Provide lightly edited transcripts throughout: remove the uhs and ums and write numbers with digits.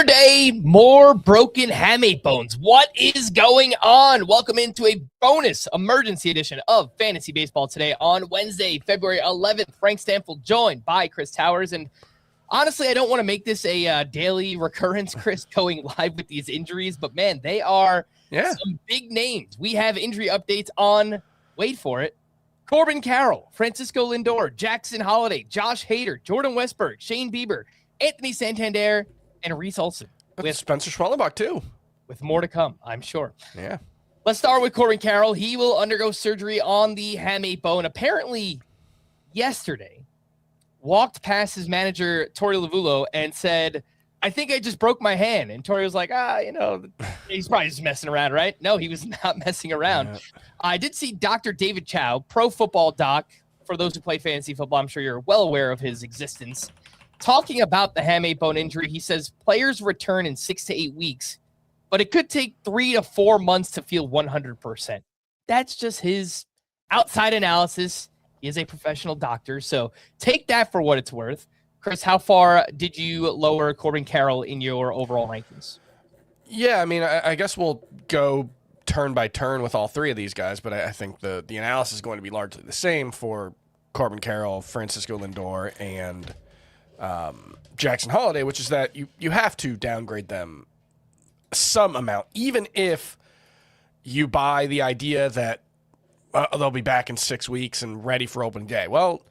Another day, more broken hamate bones. What is going on? Welcome into a bonus emergency edition of Fantasy Baseball today on Wednesday, February 11th. Frank Stanfield joined by Chris Towers. And honestly, I don't want to make this a daily recurrence, Chris, going live with these injuries. But, man, they are some big names. We have injury updates on, wait for it, Corbin Carroll, Francisco Lindor, Jackson Holliday, Josh Hader, Jordan Westberg, Shane Bieber, Anthony Santander, and Reese Olson. With Spencer Schwellenbach, too. With more to come, I'm sure. Yeah. Let's start with Corbin Carroll. He will undergo surgery on the hamate bone. Apparently, yesterday, walked past his manager, Torey Lovullo, and said, I think I just broke my hand. And Torey was like, he's probably just messing around, right? No, he was not messing around. Yeah. I did see Dr. David Chow, pro football doc. For those who play fantasy football, I'm sure you're well aware of his existence. Talking about the hamate bone injury, he says players return in 6 to 8 weeks, but it could take 3 to 4 months to feel 100%. That's just his outside analysis. He is a professional doctor, so take that for what it's worth. Chris, how far did you lower Corbin Carroll in your overall rankings? Yeah, I mean, I guess we'll go turn by turn with all three of these guys, but I think the analysis is going to be largely the same for Corbin Carroll, Francisco Lindor, and Jackson Holliday, which is that you have to downgrade them some amount, even if you buy the idea that they'll be back in 6 weeks and ready for opening day. Well,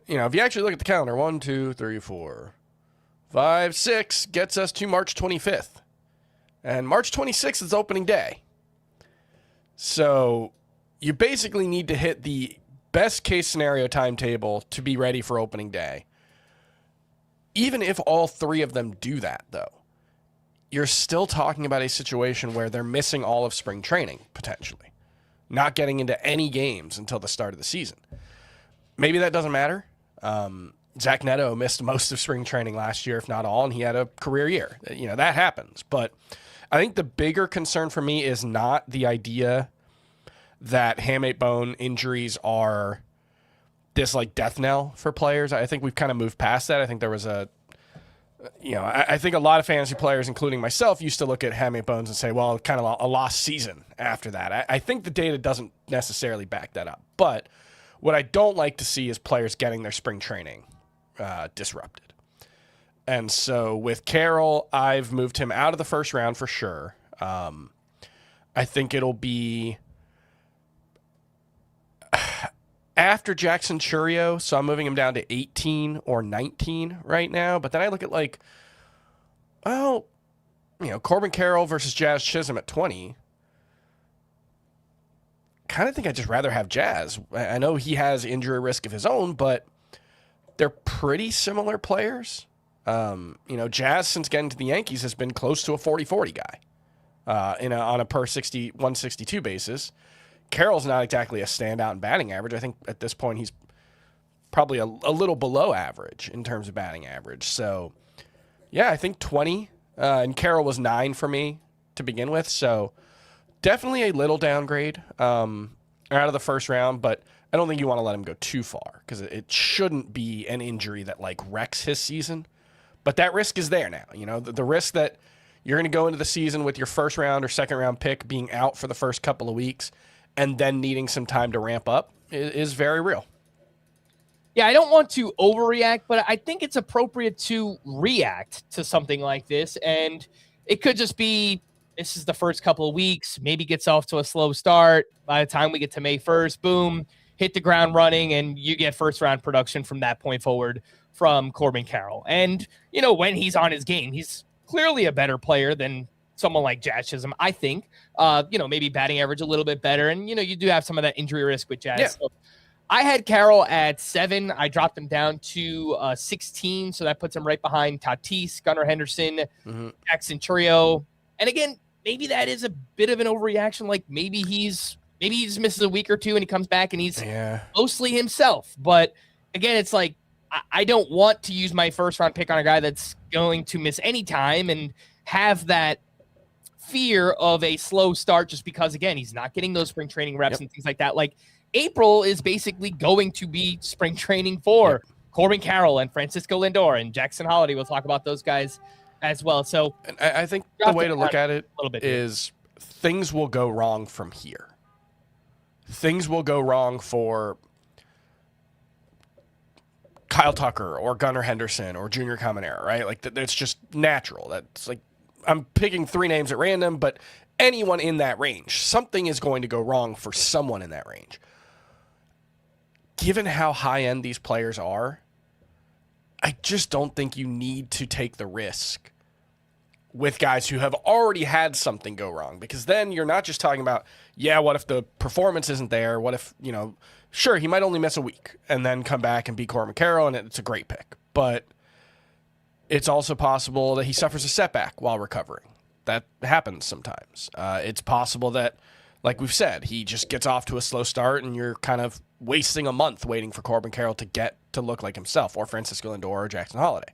if you actually look at the calendar, 1, 2, 3, 4, 5, 6 gets us to March 25th. And March 26th is opening day. So you basically need to hit the best case scenario timetable to be ready for opening day. Even if all three of them do that, though, you're still talking about a situation where they're missing all of spring training, potentially. Not getting into any games until the start of the season. Maybe that doesn't matter. Zach Neto missed most of spring training last year, if not all, and he had a career year. That happens. But I think the bigger concern for me is not the idea that hamate bone injuries are this like death knell for players. I think we've kind of moved past that. I think there was I think a lot of fantasy players, including myself, used to look at hamate bones and say, well, kind of a lost season after that. I think the data doesn't necessarily back that up. But what I don't like to see is players getting their spring training disrupted. And so with Carroll, I've moved him out of the first round for sure. I think it'll be after Jackson Churio, so I'm moving him down to 18 or 19 right now. But then I look at Corbin Carroll versus Jazz Chisholm at 20. Kind of think I'd just rather have Jazz. I know he has injury risk of his own, but they're pretty similar players. Jazz, since getting to the Yankees, has been close to a 40-40 guy on a per 162 basis. Carroll's not exactly a standout in batting average. I think at this point he's probably a little below average in terms of batting average. So, yeah, I think 20. And Carroll was 9 for me to begin with. So, definitely a little downgrade out of the first round. But I don't think you want to let him go too far because it shouldn't be an injury that, wrecks his season. But that risk is there now. The risk that you're going to go into the season with your first round or second round pick being out for the first couple of weeks and then needing some time to ramp up is very real. Yeah, I don't want to overreact, but I think it's appropriate to react to something like this. And it could just be, this is the first couple of weeks, maybe gets off to a slow start. By the time we get to May 1st, boom, hit the ground running, and you get first-round production from that point forward from Corbin Carroll. And, when he's on his game, he's clearly a better player than someone like Jazz Chisholm, I think. Maybe batting average a little bit better. And, you do have some of that injury risk with Jazz. Yeah. So I had Carroll at 7. I dropped him down to 16. So that puts him right behind Tatis, Gunnar Henderson, Jackson Churio. And again, maybe that is a bit of an overreaction. Maybe he just misses a week or two and he comes back and he's mostly himself. But again, it's I don't want to use my first round pick on a guy that's going to miss any time and have that fear of a slow start just because, again, he's not getting those spring training reps and things like that. April is basically going to be spring training for Corbin Carroll and Francisco Lindor and Jackson Holliday. We'll talk about those guys as well. So And I think the way to look at it a little bit is things will go wrong from here. Things will go wrong for Kyle Tucker or Gunnar Henderson or Junior Caminero, right? Like it's just natural. That's like, I'm picking 3 names at random, but anyone in that range, something is going to go wrong for someone in that range. Given how high end these players are, I just don't think you need to take the risk with guys who have already had something go wrong, because then you're not just talking about, what if the performance isn't there? What if, sure, he might only miss a week and then come back and beat Corbin Carroll, and it's a great pick. But it's also possible that he suffers a setback while recovering. That happens sometimes. It's possible that, like we've said, he just gets off to a slow start and you're kind of wasting a month waiting for Corbin Carroll to get to look like himself, or Francisco Lindor or Jackson Holliday.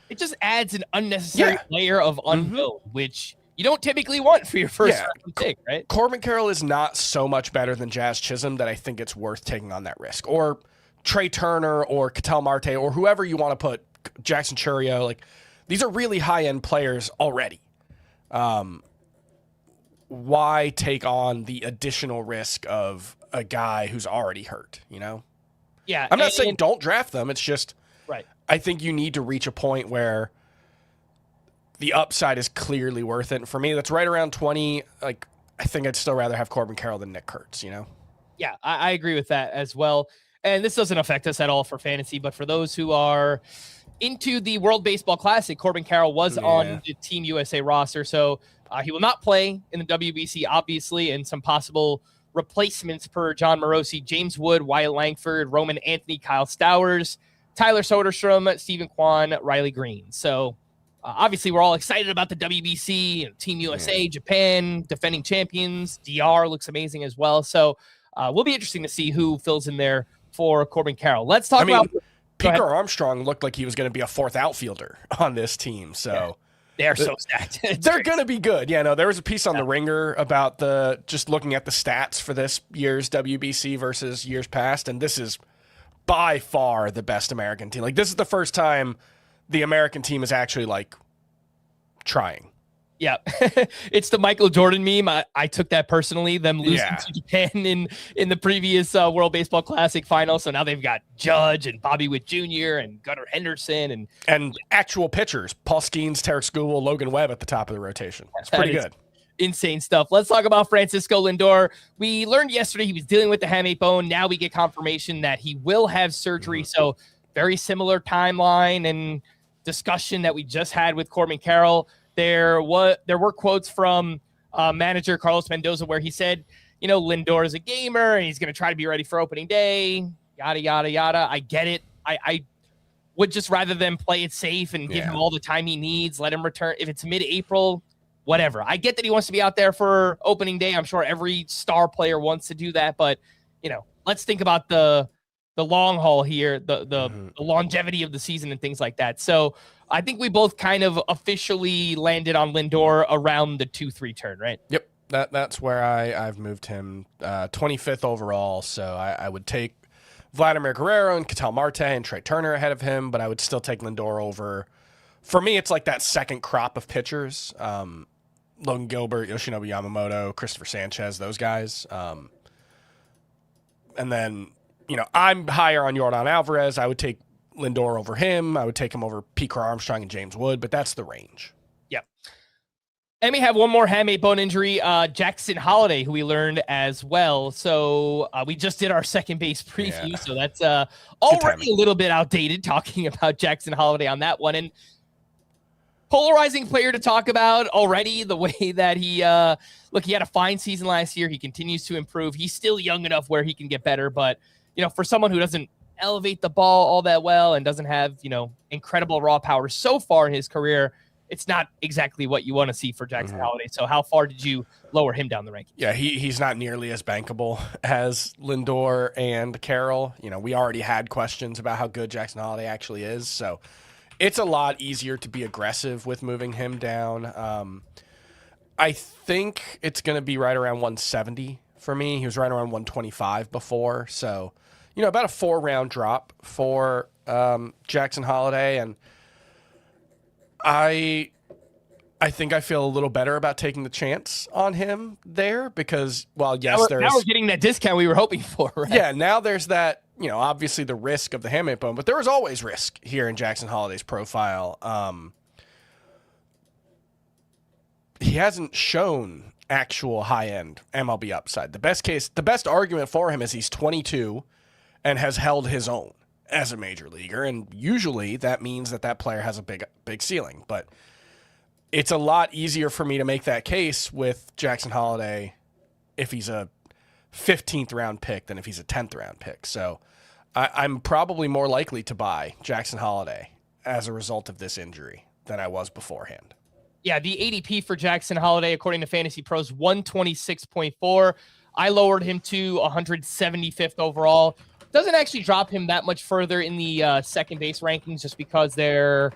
It just adds an unnecessary layer of unknown, which you don't typically want for your first round pick, right? Corbin Carroll is not so much better than Jazz Chisholm that I think it's worth taking on that risk. Or Trey Turner or Ketel Marte or whoever you want to put, Jackson Churio. Like, these are really high-end players already. Why take on the additional risk of a guy who's already hurt, Yeah. I'm not saying don't draft them. It's just, right. I think you need to reach a point where the upside is clearly worth it. And for me, that's right around 20. Like, I think I'd still rather have Corbin Carroll than Nick Kurtz, Yeah, I agree with that as well. And this doesn't affect us at all for fantasy, but for those who are into the World Baseball Classic, Corbin Carroll was on the Team USA roster. So he will not play in the WBC, obviously, and some possible replacements per John Morosi: James Wood, Wyatt Langford, Roman Anthony, Kyle Stowers, Tyler Soderstrom, Stephen Kwan, Riley Green. So obviously we're all excited about the WBC, Team USA, Japan, defending champions. DR looks amazing as well. So will be interesting to see who fills in there for Corbin Carroll. Let's talk about... Pico Armstrong looked like he was going to be a 4th outfielder on this team. So they're so stacked. They're going to be good. There was a piece on The Ringer about just looking at the stats for this year's WBC versus years past, and this is by far the best American team. Like, this is the first time the American team is actually, like, trying. Yeah, it's the Michael Jordan meme. I took that personally, them losing to Japan in the previous World Baseball Classic final. So now they've got Judge and Bobby Witt Jr. and Gunnar Henderson and actual pitchers, Paul Skeens, Tarek Skubal, Logan Webb at the top of the rotation. It's pretty good. Insane stuff. Let's talk about Francisco Lindor. We learned yesterday he was dealing with the hamate bone. Now we get confirmation that he will have surgery. So very similar timeline and discussion that we just had with Corbin Carroll. There were quotes from manager Carlos Mendoza where he said, Lindor is a gamer and he's going to try to be ready for opening day, yada, yada, yada. I get it. I would just rather than play it safe and give him all the time he needs, let him return. If it's mid-April, whatever. I get that he wants to be out there for opening day. I'm sure every star player wants to do that, but, let's think about the long haul here, the longevity of the season and things like that. So I think we both kind of officially landed on Lindor around the 2-3 turn, right? Yep. That's where I've moved him 25th overall. So I would take Vladimir Guerrero and Ketel Marte and Trey Turner ahead of him, but I would still take Lindor over. For me, it's like that second crop of pitchers. Logan Gilbert, Yoshinobu Yamamoto, Christopher Sanchez, those guys. And then, I'm higher on Yordan Alvarez. I would take Lindor over him. I would take him over Pico Armstrong and James Wood, but that's the range. Yeah. And we have one more hamate bone injury, Jackson Holliday, who we learned as well. So we just did our second base preview, so that's already a little bit outdated talking about Jackson Holliday on that one. And polarizing player to talk about already, the way that he had a fine season last year. He continues to improve. He's still young enough where he can get better, but for someone who doesn't elevate the ball all that well and doesn't have, incredible raw power so far in his career, it's not exactly what you want to see for Jackson Holliday. So how far did you lower him down the rankings? Yeah, he's not nearly as bankable as Lindor and Carroll. We already had questions about how good Jackson Holliday actually is. So it's a lot easier to be aggressive with moving him down. I think it's going to be right around 170 for me. He was right around 125 before. So, about a 4-round drop for Jackson Holliday. And I think I feel a little better about taking the chance on him there because, well, yes, now we're getting that discount we were hoping for, right? Yeah, now there's that, obviously the risk of the Hamate bone, but there was always risk here in Jackson Holliday's profile. He hasn't shown actual high-end MLB upside. The best argument for him is he's 22 and has held his own as a major leaguer, and usually that means that player has a big ceiling, but it's a lot easier for me to make that case with Jackson Holliday if he's a 15th round pick than if he's a 10th round pick. So I'm probably more likely to buy Jackson Holliday as a result of this injury than I was beforehand. Yeah, the ADP for Jackson Holliday, according to Fantasy Pros, 126.4. I lowered him to 175th overall. Doesn't actually drop him that much further in the second base rankings just because there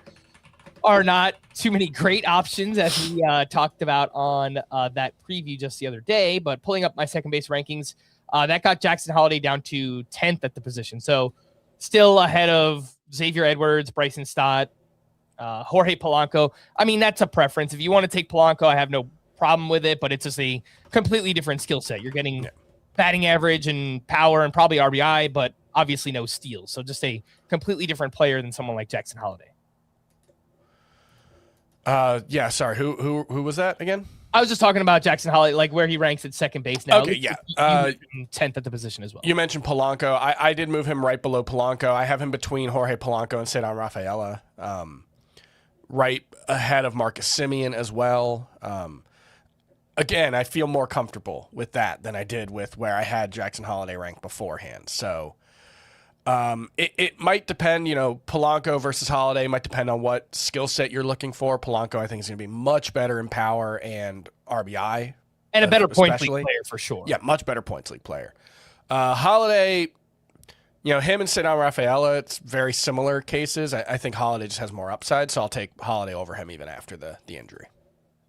are not too many great options, as we talked about on that preview just the other day. But pulling up my second base rankings, that got Jackson Holliday down to 10th at the position. So still ahead of Xavier Edwards, Bryson Stott, Jorge Polanco. I mean, that's a preference. If you want to take Polanco, I have no problem with it, but it's just a completely different skill set. You're getting batting average and power and probably RBI, but obviously no steals. So just a completely different player than someone like Jackson Holliday. Yeah, sorry. Who was that again? I was just talking about Jackson Holliday, like where he ranks at second base now. Okay, yeah. 10th at the position as well. You mentioned Polanco. I did move him right below Polanco. I have him between Jorge Polanco and Cedar Rafaela. Right ahead of Marcus Semien as well. Again, I feel more comfortable with that than I did with where I had Jackson Holliday ranked beforehand. So it might depend, Polanco versus Holliday might depend on what skill set you're looking for. Polanco, I think, is going to be much better in power and RBI. And a better points league player for sure. Yeah, much better points league player. Holliday, him and Cedar Rafaela, it's very similar cases. I think Holliday just has more upside, so I'll take Holliday over him even after the injury.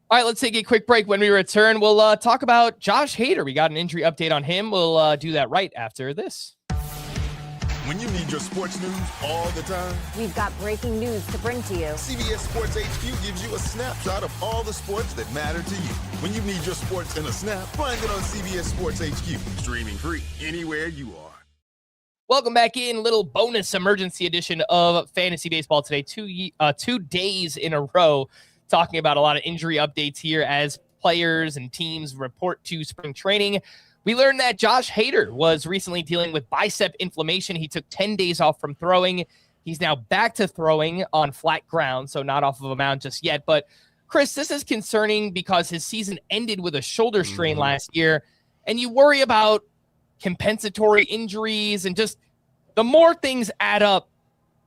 All right, let's take a quick break. When we return, we'll talk about Josh Hader. We got an injury update on him. We'll do that right after this. When you need your sports news all the time, we've got breaking news to bring to you. CBS Sports HQ gives you a snapshot of all the sports that matter to you. When you need your sports in a snap, find it on CBS Sports HQ, streaming free anywhere you are. Welcome back in. Little bonus emergency edition of Fantasy Baseball today. 2 days in a row talking about a lot of injury updates here as players and teams report to spring training. We learned that Josh Hader was recently dealing with bicep inflammation. He took 10 days off from throwing. He's now back to throwing on flat ground, so not off of a mound just yet. But, Chris, this is concerning because his season ended with a shoulder strain last year, and you worry about compensatory injuries and just the more things add up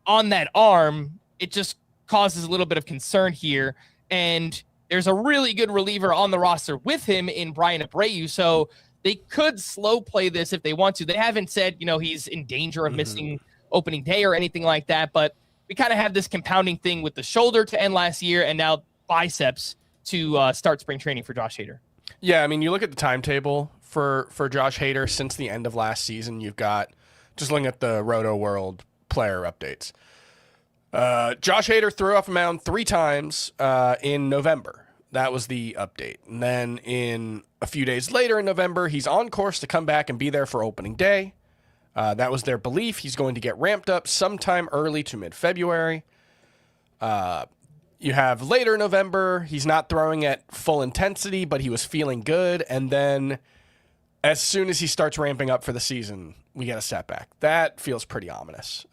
on that arm, it just causes a little bit of concern here. And there's a really good reliever on the roster with him in Brian Abreu, so they could slow play this if they want to. They haven't said, he's in danger of missing opening day or anything like that, but we kind of have this compounding thing with the shoulder to end last year and now biceps to start spring training for Josh Hader. Yeah, I mean, you look at the timetable for Josh Hader since the end of last season. You've got, just looking at the Roto World player updates, Josh Hader threw off a mound 3 times in November. That was the update. And then in a few days later in November, he's on course to come back and be there for opening day. That was their belief. He's going to get ramped up sometime early to mid-February. You have later November, he's not throwing at full intensity, but he was feeling good. And then as soon as he starts ramping up for the season, we get a setback. That feels pretty ominous.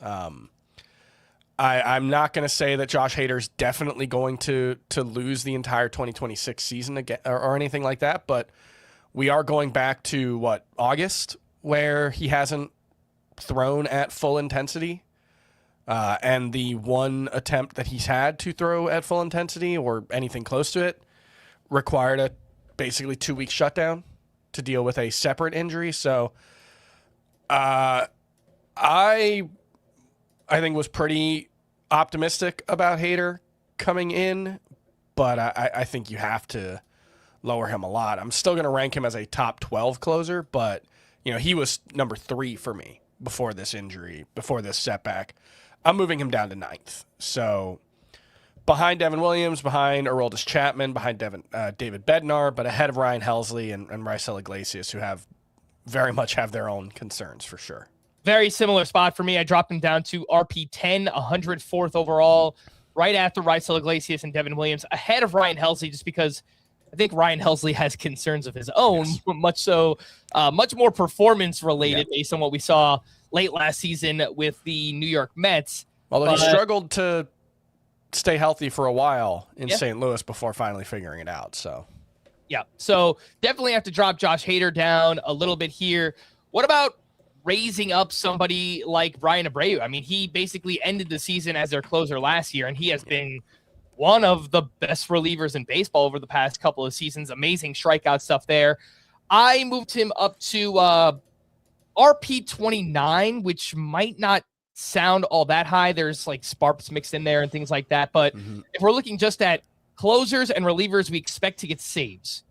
I'm not going to say that Josh Hader's definitely going to lose the entire 2026 season again or anything like that, but we are going back to, August, where he hasn't thrown at full intensity. And the one attempt that he's had to throw at full intensity or anything close to it required a basically 2-week shutdown to deal with a separate injury. So I think was pretty optimistic about Hader coming in, but I think you have to lower him a lot. I'm still going to rank him as a top 12 closer, but he was number 3 for me before this injury, before this setback. I'm moving him down to 9th. So behind Devin Williams, behind Aroldis Chapman, behind David Bednar, but ahead of Ryan Helsley and Raisel Iglesias, who very much have their own concerns for sure. Very similar spot for me. I dropped him down to RP10, 104th overall, right after Raisel Iglesias and Devin Williams, ahead of Ryan Helsley, just because I think Ryan Helsley has concerns of his own, yes. Much more performance related based on what we saw late last season with the New York Mets. Although he struggled to stay healthy for a while in St. Louis before finally figuring it out. So definitely have to drop Josh Hader down a little bit here. What about raising up somebody like Brian Abreu? I mean, he basically ended the season as their closer last year, and he has been one of the best relievers in baseball over the past couple of seasons. Amazing strikeout stuff there. I moved him up to RP29, which might not sound all that high. There's like sparks mixed in there and things like that. But if we're looking just at closers and relievers we expect to get saves,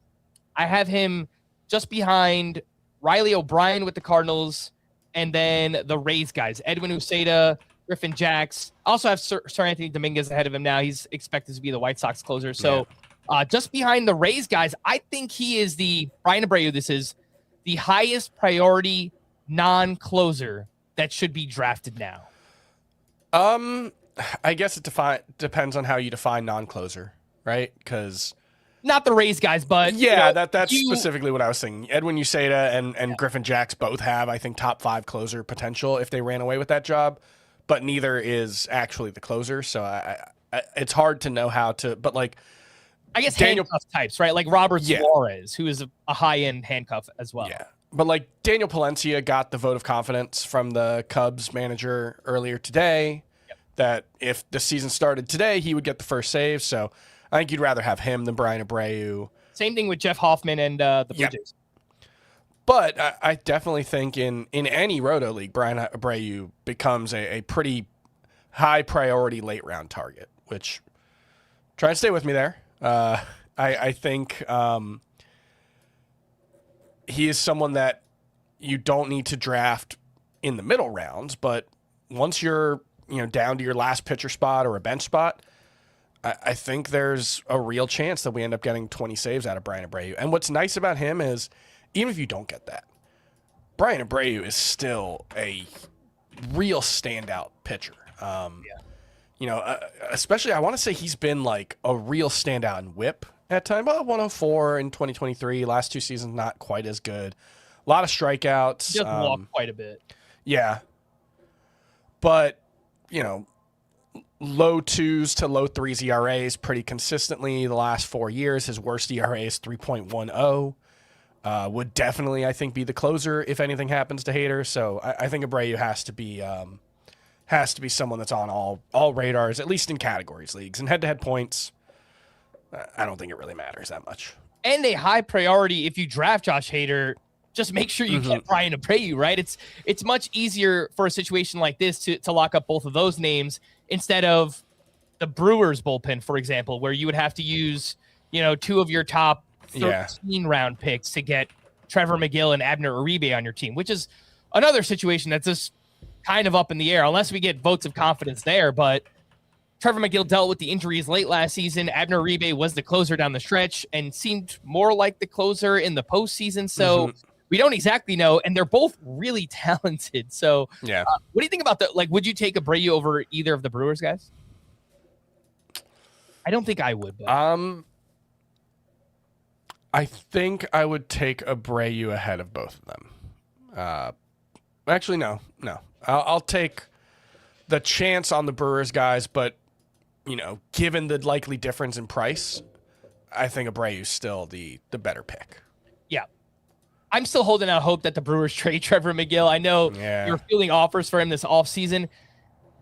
I have him just behind Riley O'Brien with the Cardinals, and then the Rays guys, Edwin Uceta, Griffin Jacks. I also have Sir Anthony Dominguez ahead of him now. He's expected to be the White Sox closer. So just behind the Rays guys, I think he is Brian Abreu, this is the highest priority non-closer that should be drafted now. I guess it depends on how you define non-closer, right? Because not the Rays guys, but that's specifically what I was thinking. Edwin Uceta and Griffin Jacks both have, I think, top 5 closer potential if they ran away with that job, but neither is actually the closer. So it's hard to know how to. But like, I guess handcuff types, right? Like Robert Suarez, who is a high-end handcuff as well. Yeah, but like Daniel Palencia got the vote of confidence from the Cubs manager earlier today that if the season started today, he would get the first save. So I think you'd rather have him than Brian Abreu. Same thing with Jeff Hoffman and the Blue Jays. But I definitely think in any Roto league, Brian Abreu becomes a pretty high priority late round target, which try and stay with me there. I think he is someone that you don't need to draft in the middle rounds, but once you're down to your last pitcher spot or a bench spot, I think there's a real chance that we end up getting 20 saves out of Brian Abreu. And what's nice about him is, even if you don't get that, Brian Abreu is still a real standout pitcher. Especially I want to say he's been like a real standout in whip at time. 104 in 2023. Last 2 seasons, not quite as good. A lot of strikeouts. He does walk quite a bit. Yeah. But, low 2s to low 3s ERAs pretty consistently the last 4 years. His worst ERA is 3.10. Would definitely, I think, be the closer if anything happens to Hader. So I think Abreu has to be someone that's on all radars, at least in categories leagues. And head-to-head points, I don't think it really matters that much. And a high priority, if you draft Josh Hader, just make sure you get Brian Abreu, right? It's much easier for a situation like this to lock up both of those names instead of the Brewers bullpen, for example, where you would have to use, 2 of your top 13 round picks to get Trevor McGill and Abner Uribe on your team, which is another situation that's just kind of up in the air, unless we get votes of confidence there. But Trevor McGill dealt with the injuries late last season. Abner Uribe was the closer down the stretch and seemed more like the closer in the postseason. So we don't exactly know, and they're both really talented. So what do you think about that? Like, would you take Abreu over either of the Brewers guys? I don't think I would. But. I think I would take Abreu ahead of both of them. Actually, no. I'll take the chance on the Brewers guys, but given the likely difference in price, I think Abreu's still the better pick. Yeah. I'm still holding out hope that the Brewers trade Trevor McGill. I know you're fielding offers for him this offseason.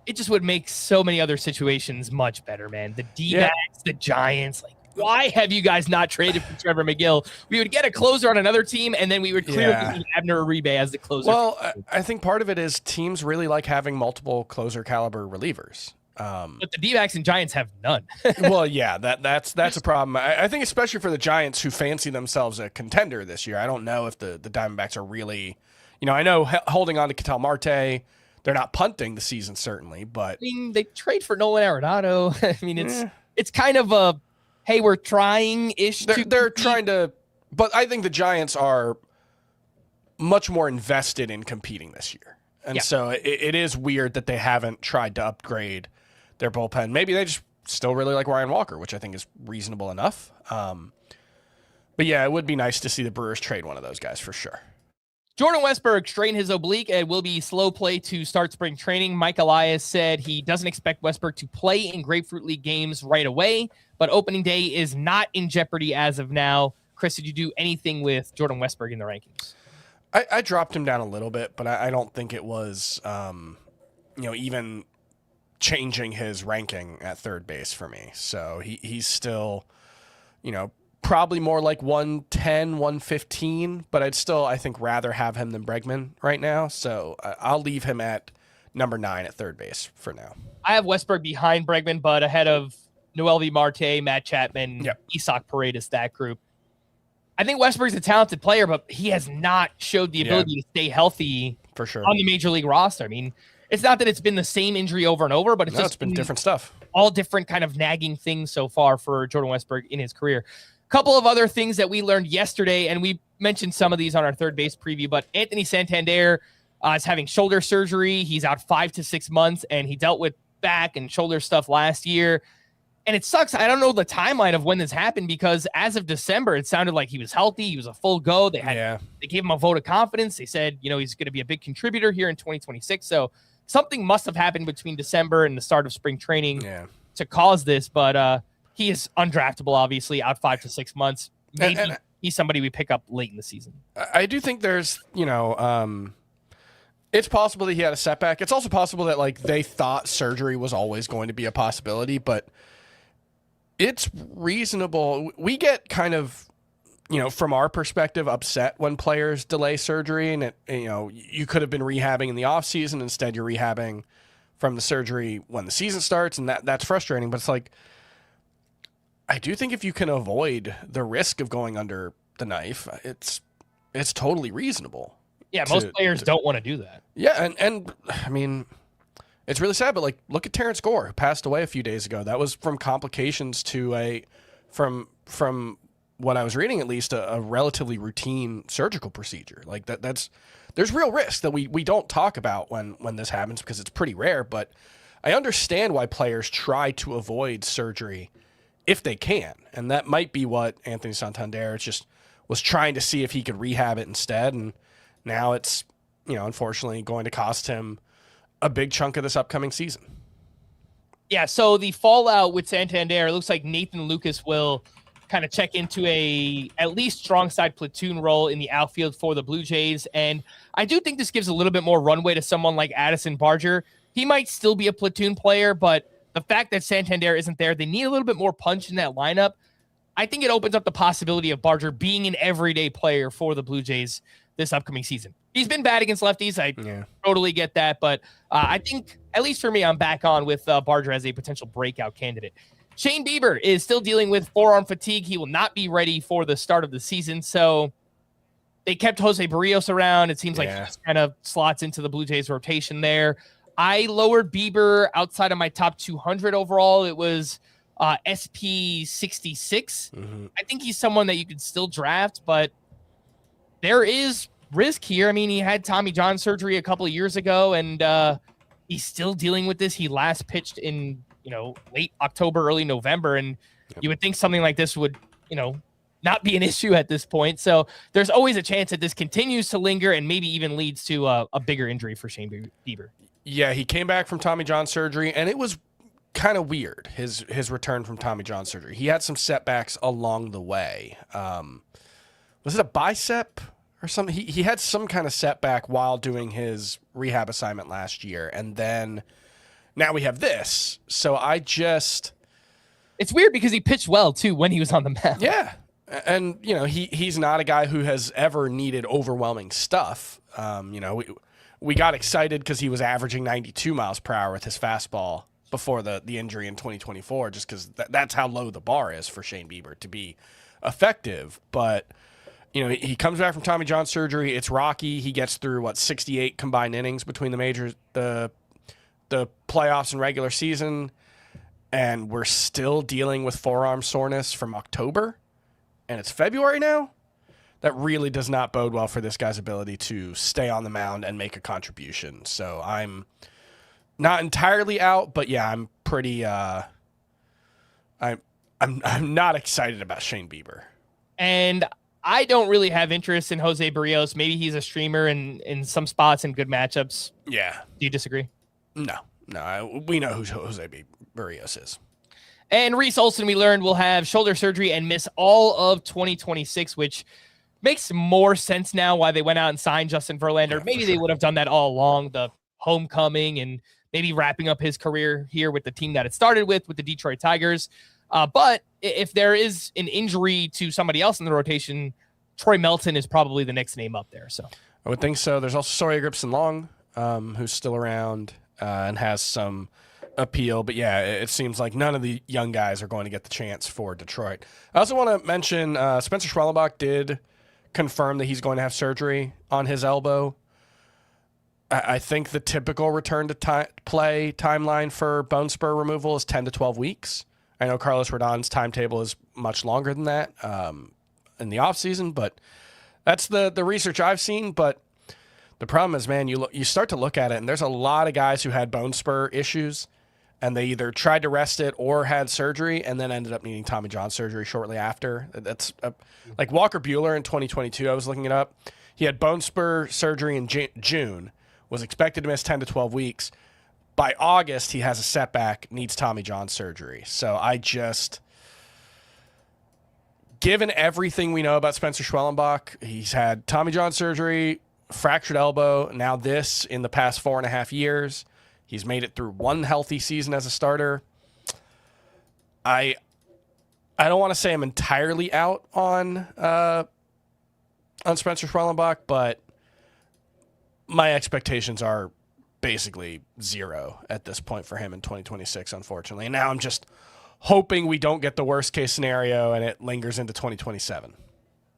It just would make so many other situations much better, man. The D-backs, the Giants, why have you guys not traded for Trevor McGill? We would get a closer on another team, and then we would clearly need Abner Uribe as the closer. Well, I think part of it is teams really like having multiple closer caliber relievers. But the D-backs and Giants have none. Well, yeah, that's a problem. I think especially for the Giants, who fancy themselves a contender this year. I don't know if the Diamondbacks are really, I know holding on to Ketel Marte. They're not punting the season, certainly, but I mean, they trade for Nolan Arenado. I mean, it's kind of a, hey, we're trying-ish. They're trying to, but I think the Giants are much more invested in competing this year. And so it is weird that they haven't tried to upgrade their bullpen. Maybe they just still really like Ryan Walker, which I think is reasonable enough. But yeah, it would be nice to see the Brewers trade one of those guys for sure. Jordan Westburg strained his oblique and will be slow play to start spring training. Mike Elias said he doesn't expect Westburg to play in Grapefruit League games right away, but opening day is not in jeopardy as of now. Chris, did you do anything with Jordan Westburg in the rankings? I dropped him down a little bit, but I don't think it was, even changing his ranking at third base for me. So he's still, probably more like 110, 115, but I'd still, I think, rather have him than Bregman right now. So I'll leave him at number 9 at third base for now. I have Westburg behind Bregman, but ahead of Noelvi Marte, Matt Chapman, Isak Paredes, that group. I think Westburg's a talented player, but he has not showed the ability to stay healthy for sure on the major league roster. I mean, it's not that it's been the same injury over and over, but it's been different stuff. All different kind of nagging things so far for Jordan Westburg in his career. A couple of other things that we learned yesterday, and we mentioned some of these on our third base preview, but Anthony Santander is having shoulder surgery. He's out 5 to 6 months, and he dealt with back and shoulder stuff last year. And it sucks. I don't know the timeline of when this happened because as of December, it sounded like he was healthy. He was a full go. They gave him a vote of confidence. They said, he's going to be a big contributor here in 2026. So something must have happened between December and the start of spring training to cause this. But he is undraftable, obviously, out 5 to 6 months. Maybe he's somebody we pick up late in the season. I do think there's, it's possible that he had a setback. It's also possible that they thought surgery was always going to be a possibility, but it's reasonable. We get kind of, from our perspective, upset when players delay surgery, and you could have been rehabbing in the off season. Instead, you're rehabbing from the surgery when the season starts, and that's frustrating. But it's I do think if you can avoid the risk of going under the knife, it's totally reasonable. Yeah, most players don't want to do that. Yeah, and I mean, it's really sad, but look at Terrence Gore, who passed away a few days ago. That was from complications to from what I was reading, at least, a relatively routine surgical procedure. There's real risk that we don't talk about when this happens because it's pretty rare. But I understand why players try to avoid surgery if they can, and that might be what Anthony Santander just was trying to see if he could rehab it instead. And now it's unfortunately going to cost him a big chunk of this upcoming season. Yeah, so the fallout with Santander, it looks like Nathan Lucas will kind of check into a at least strong side platoon role in the outfield for the Blue Jays. And I do think this gives a little bit more runway to someone like Addison Barger. He might still be a platoon player, but the fact that Santander isn't there, they need a little bit more punch in that lineup. I think it opens up the possibility of Barger being an everyday player for the Blue Jays this upcoming season. He's been bad against lefties. I totally get that. But I think, at least for me, I'm back on with Barger as a potential breakout candidate. Shane Bieber is still dealing with forearm fatigue. He will not be ready for the start of the season. So they kept Jose Barrios around. It seems like he just kind of slots into the Blue Jays rotation there. I lowered Bieber outside of my top 200 overall. It was SP 66. I think he's someone that you could still draft, but there is risk here. I mean, he had Tommy John surgery a couple of years ago, and he's still dealing with this. He last pitched in, late October, early November, and you would think something like this would, not be an issue at this point. So there's always a chance that this continues to linger and maybe even leads to a bigger injury for Shane Bieber. Yeah, he came back from Tommy John surgery, and it was kind of weird, his return from Tommy John surgery. He had some setbacks along the way. Was it a bicep or something? He had some kind of setback while doing his rehab assignment last year, and then now we have this. So it's weird because he pitched well too when he was on the mound. Yeah, and he's not a guy who has ever needed overwhelming stuff. We got excited because he was averaging 92 miles per hour with his fastball before the injury in 2024, just because that's how low the bar is for Shane Bieber to be effective. But he comes back from Tommy John surgery. It's rocky. He gets through 68 combined innings between the majors, the playoffs and regular season. and we're still dealing with forearm soreness from October, and it's February now. That really does not bode well for this guy's ability to stay on the mound and make a contribution. So I'm not entirely out, but yeah, I'm pretty. I'm not excited about Shane Bieber. And I don't really have interest in Jose Barrios. Maybe he's a streamer in some spots and good matchups. Yeah. Do you disagree? No. We know who Jose Barrios is. And Reese Olson, we learned, will have shoulder surgery and miss all of 2026, which makes more sense now why they went out and signed Justin Verlander. Maybe they would have done that all along, the homecoming and maybe wrapping up his career here with the team that it started with the Detroit Tigers. But if there is an injury to somebody else in the rotation, Troy Melton is probably the next name up there. So I would think so. There's also Sawyer Gibson-Long, who's still around and has some appeal. But yeah, it seems like none of the young guys are going to get the chance for Detroit. I also want to mention Spencer Schwellenbach did confirm that he's going to have surgery on his elbow. I think the typical return to play timeline for bone spur removal is 10 to 12 weeks. I know Carlos Rodon's timetable is much longer than that in the offseason, but that's the research I've seen. But the problem is, man, you start to look at it, and there's a lot of guys who had bone spur issues, and they either tried to rest it or had surgery and then ended up needing Tommy John surgery shortly after. That's like Walker Buehler in 2022. I was looking it up. He had bone spur surgery in June, was expected to miss 10 to 12 weeks. By August, he has a setback, needs Tommy John surgery. So given everything we know about Spencer Schwellenbach, he's had Tommy John surgery, fractured elbow, now this in the past 4.5 years. He's made it through one healthy season as a starter. I don't want to say I'm entirely out on Spencer Schwellenbach, but my expectations are basically zero at this point for him in 2026, unfortunately. And now I'm just hoping we don't get the worst case scenario and it lingers into 2027.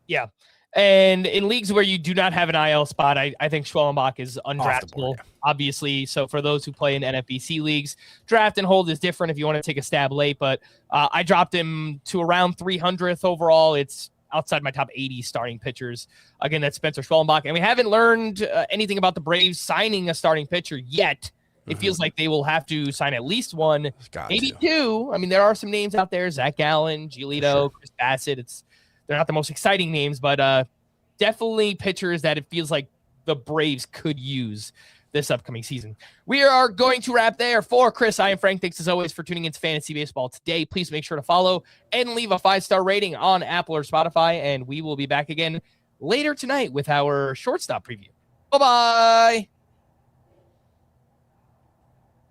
Yeah. And in leagues where you do not have an IL spot, I think Schwellenbach is undraftable, obviously. So for those who play in NFBC leagues, draft and hold is different if you want to take a stab late. But I dropped him to around 300th overall. It's outside my top 80 starting pitchers. Again, that's Spencer Schwellenbach. And we haven't learned anything about the Braves signing a starting pitcher yet. It feels like they will have to sign at least one, maybe two. I mean, there are some names out there, Zach Gallen, Giolito, Chris Bassett. They're not the most exciting names, but definitely pitchers that it feels like the Braves could use this upcoming season. We are going to wrap there. For Chris, I am Frank. Thanks as always for tuning into Fantasy Baseball today. Please make sure to follow and leave a 5-star rating on Apple or Spotify, and we will be back again later tonight with our shortstop preview. Bye-bye.